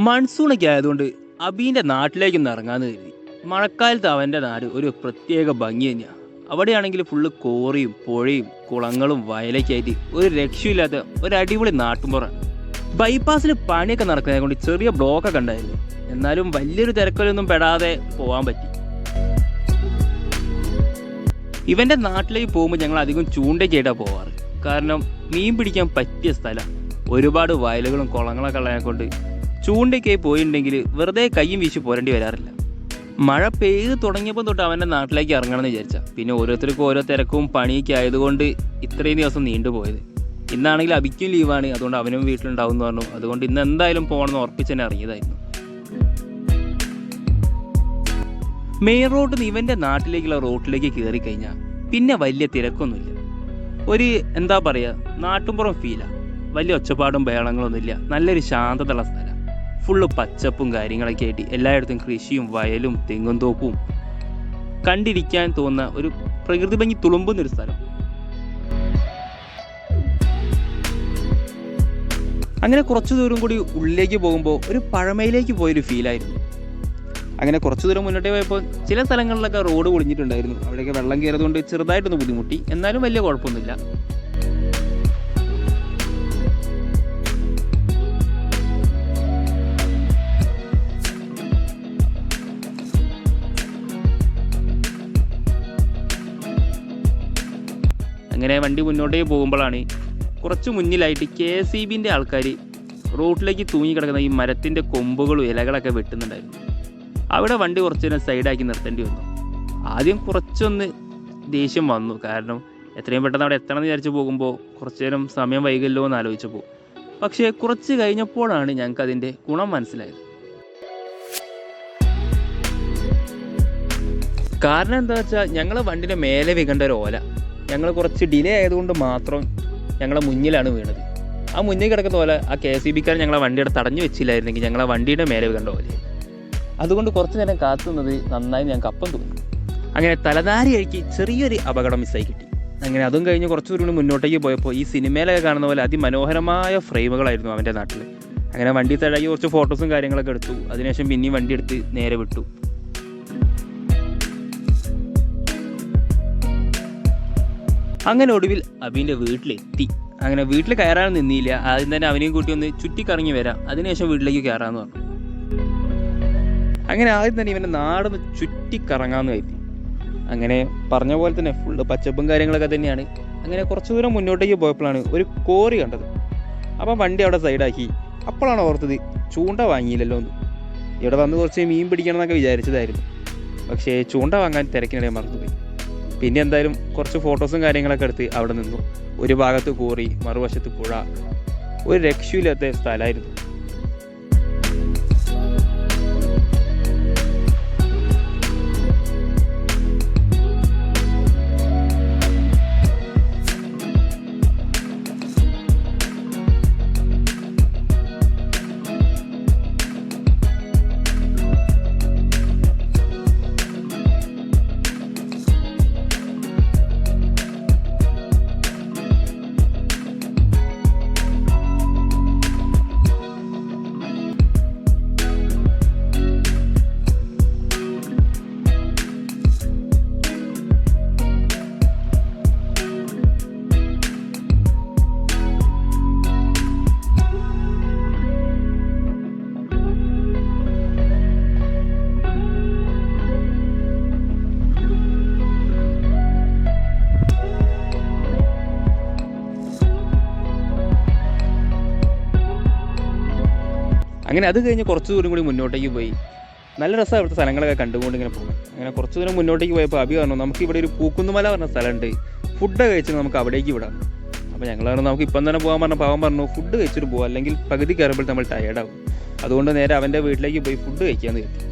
മൺസൂണൊക്കെ ആയതുകൊണ്ട് അബീൻ്റെ നാട്ടിലേക്കൊന്ന് ഇറങ്ങാമെന്ന് കരുതി. മഴക്കാലത്ത് അവൻ്റെ നാട് ഒരു പ്രത്യേക ഭംഗി തന്നെയാണ്. അവിടെയാണെങ്കിൽ ഫുള്ള് കോറിയും പുഴയും കുളങ്ങളും വയലൊക്കെ ആയിട്ട് ഒരു രക്ഷയില്ലാത്ത ഒരു അടിപൊളി നാട്ടുമ്പുറമാണ്. ബൈപ്പാസിൽ പണിയൊക്കെ നടക്കുന്നത് കൊണ്ട് ചെറിയ ബ്ലോക്കൊക്കെ ഉണ്ടായിരുന്നു. എന്നാലും വലിയൊരു തിരക്കിലൊന്നും പെടാതെ പോകാൻ പറ്റി. ഇവൻ്റെ നാട്ടിലേക്ക് പോകുമ്പോൾ ഞങ്ങൾ അധികം ചൂണ്ടയ്ക്കായിട്ടാണ് പോവാറ്. കാരണം മീൻ പിടിക്കാൻ പറ്റിയ സ്ഥലം, ഒരുപാട് വയലുകളും കുളങ്ങളൊക്കെ ഉള്ളതിനെക്കൊണ്ട് ചൂണ്ടയ്ക്കായി പോയിട്ടുണ്ടെങ്കിൽ വെറുതെ കയ്യും വീശി പോരേണ്ടി വരാറില്ല. മഴ പെയ്ത് തുടങ്ങിയപ്പോൾ തൊട്ട് അവൻ്റെ നാട്ടിലേക്ക് ഇറങ്ങണമെന്ന് വിചാരിച്ച, പിന്നെ ഓരോരുത്തർക്കും ഓരോ തിരക്കും പണിയൊക്കെ ആയതുകൊണ്ട് ഇത്രയും ദിവസം നീണ്ടുപോയത്. ഇന്നാണെങ്കിൽ അബിക്കും ലീവാണ്, അതുകൊണ്ട് അവനും വീട്ടിലുണ്ടാവും എന്ന് പറഞ്ഞു. അതുകൊണ്ട് ഇന്ന് എന്തായാലും പോകണമെന്ന് ഉറപ്പിച്ച് തന്നെ ഇറങ്ങിയതായിരുന്നു. മെയിൻ റോഡിൽ നിന്ന് ഇവൻ്റെ നാട്ടിലേക്കുള്ള റോട്ടിലേക്ക് കയറി കഴിഞ്ഞാൽ പിന്നെ വലിയ തിരക്കൊന്നുമില്ല. ഒരു എന്താ പറയുക, നാട്ടുമ്പുറം ഫീലാണ്. വലിയ ഒച്ചപ്പാടും ബഹളങ്ങളൊന്നുമില്ല. നല്ലൊരു ശാന്തതയുള്ള സ്ഥലം, ഫുള്ള് പച്ചപ്പും കാര്യങ്ങളൊക്കെ ആയിട്ട് എല്ലായിടത്തും കൃഷിയും വയലും തെങ്ങും തോപ്പും കണ്ടിരിക്കാൻ തോന്നുന്ന ഒരു പ്രകൃതി ഭംഗി തുളുമ്പുന്നൊരു സ്ഥലം. അങ്ങനെ കുറച്ചു ദൂരം കൂടി ഉള്ളിലേക്ക് പോകുമ്പോൾ ഒരു പഴമയിലേക്ക് പോയൊരു ഫീലായിരുന്നു. അങ്ങനെ കുറച്ചു ദൂരം മുന്നോട്ടേ പോയപ്പോൾ ചില സ്ഥലങ്ങളിലൊക്കെ റോഡ് പൊളിഞ്ഞിട്ടുണ്ടായിരുന്നു. അവിടെയൊക്കെ വെള്ളം കയറിയതുകൊണ്ട് ചെറുതായിട്ടൊന്ന് ബുദ്ധിമുട്ടി, എന്നാലും വലിയ കുഴപ്പമൊന്നുമില്ല. അങ്ങനെ വണ്ടി മുന്നോട്ടേക്ക് പോകുമ്പോഴാണ് കുറച്ച് മുന്നിലായിട്ട് KSEBിൻ്റെ ആൾക്കാർ റോഡിലേക്ക് തൂങ്ങിക്കിടക്കുന്ന ഈ മരത്തിൻ്റെ കൊമ്പുകളും ഇലകളൊക്കെ വെട്ടുന്നുണ്ടായിരുന്നു. അവിടെ വണ്ടി കുറച്ച് നേരം സൈഡാക്കി നിർത്തേണ്ടി വന്നു. ആദ്യം കുറച്ചൊന്ന് ദേഷ്യം വന്നു, കാരണം എത്രയും പെട്ടെന്ന് അവിടെ എത്തണം എന്ന് വിചാരിച്ച് പോകുമ്പോൾ കുറച്ച് നേരം സമയം വൈകല്ലോ എന്ന് ആലോചിച്ചപ്പോൾ. പക്ഷേ കുറച്ച് കഴിഞ്ഞപ്പോഴാണ് ഞങ്ങൾക്ക് അതിൻ്റെ ഗുണം മനസ്സിലായത്. കാരണം എന്താ വെച്ചാൽ ഞങ്ങൾ വണ്ടിൻ്റെ മേലെ വീകേണ്ട ഒരു ഓല ഞങ്ങൾ കുറച്ച് ഡിലേ ആയതുകൊണ്ട് മാത്രം ഞങ്ങളെ മുന്നിലാണ് വീണത്. ആ മുന്നിൽ കിടക്കുന്ന പോലെ ആ KSEBക്കാരൻ ഞങ്ങളെ വണ്ടിയുടെ തടഞ്ഞു വെച്ചില്ലായിരുന്നെങ്കിൽ ഞങ്ങളെ വണ്ടിയുടെ മേലെ വീകേണ്ട പോലെ. അതുകൊണ്ട് കുറച്ച് നേരം കാത്തുന്നത് നന്നായി ഞങ്ങൾക്ക് അപ്പം തോന്നി. അങ്ങനെ തലധാരി അഴിക്ക് ചെറിയൊരു അപകടം മിസ്സായി കിട്ടി. അങ്ങനെ അതും കഴിഞ്ഞ് കുറച്ച് ദൂരം മുന്നോട്ടേക്ക് പോയപ്പോൾ ഈ സിനിമയിലൊക്കെ കാണുന്ന പോലെ അതിമനോഹരമായ ഫ്രെയിമുകളായിരുന്നു അവൻ്റെ നാട്ടിൽ. അങ്ങനെ വണ്ടി തഴകി കുറച്ച് ഫോട്ടോസും കാര്യങ്ങളൊക്കെ എടുത്തു. അതിനുശേഷം പിന്നെയും വണ്ടി എടുത്ത് നേരെ വിട്ടു. അങ്ങനെ ഒടുവിൽ അബീൻ്റെ വീട്ടിലെത്തി. അങ്ങനെ വീട്ടിൽ കയറാനും നിന്നില്ല. ആദ്യം തന്നെ അവനെയും കൂട്ടി ഒന്ന് ചുറ്റിക്കറങ്ങി വരാം, അതിനുശേഷം വീട്ടിലേക്ക് കയറാമെന്ന് പറഞ്ഞു. അങ്ങനെ ആദ്യം തന്നെ ഇവൻ്റെ നാടൊന്ന് ചുറ്റിക്കറങ്ങാമെന്ന് കരുതി. അങ്ങനെ പറഞ്ഞ പോലെ തന്നെ ഫുള്ള് പച്ചപ്പും കാര്യങ്ങളൊക്കെ തന്നെയാണ്. അങ്ങനെ കുറച്ച് ദൂരം മുന്നോട്ടേക്ക് പോയപ്പോഴാണ് ഒരു കോറി കണ്ടത്. അപ്പം വണ്ടി അവിടെ സൈഡാക്കി. അപ്പോഴാണ് ഓർത്തത് ചൂണ്ട വാങ്ങിയില്ലല്ലോ എന്ന്. ഇവിടെ വന്ന് കുറച്ച് മീൻ പിടിക്കണം എന്നൊക്കെ വിചാരിച്ചതായിരുന്നു. പക്ഷേ ചൂണ്ട വാങ്ങാൻ തിരക്കിനിടെ മറന്നുപോയി. പിന്നെ എന്തായാലും കുറച്ച് ഫോട്ടോസും കാര്യങ്ങളൊക്കെ എടുത്ത് അവിടെ നിന്നു. ഒരു ഭാഗത്ത് കോറി, മറുവശത്ത് പുഴ, ഒരു രക്ഷയില്ലാത്ത സ്ഥലമായിരുന്നു. അങ്ങനെ അത് കഴിഞ്ഞ് കുറച്ച് ദൂരം കൂടി മുന്നോട്ടേക്ക് പോയി. നല്ല രസമാണ് ഇവിടുത്തെ സ്ഥലങ്ങളൊക്കെ കണ്ടുകൊണ്ട് ഇങ്ങനെ പോകും. അങ്ങനെ കുറച്ച് ദൂരം മുന്നോട്ടേക്ക് പോയപ്പോൾ അബി പറഞ്ഞു, നമുക്ക് ഇവിടെ ഒരു പൂക്കുന്നുമല പറഞ്ഞ സ്ഥലമുണ്ട്, ഫുഡ് കഴിച്ച് നമുക്ക് അവിടേക്ക് വിടാം. അപ്പോൾ ഞങ്ങൾ പറഞ്ഞു നമുക്ക് ഇപ്പം തന്നെ പോകാൻ പറഞ്ഞു. പാവൻ പറഞ്ഞു ഫുഡ് കഴിച്ചിട്ട് പോകാം, അല്ലെങ്കിൽ പകുതി കയറുമ്പോൾ നമ്മൾ ടയേർഡാവും. അതുകൊണ്ട് നേരെ അവൻ്റെ വീട്ടിലേക്ക് പോയി ഫുഡ് കഴിക്കാമെന്ന് കരുതി.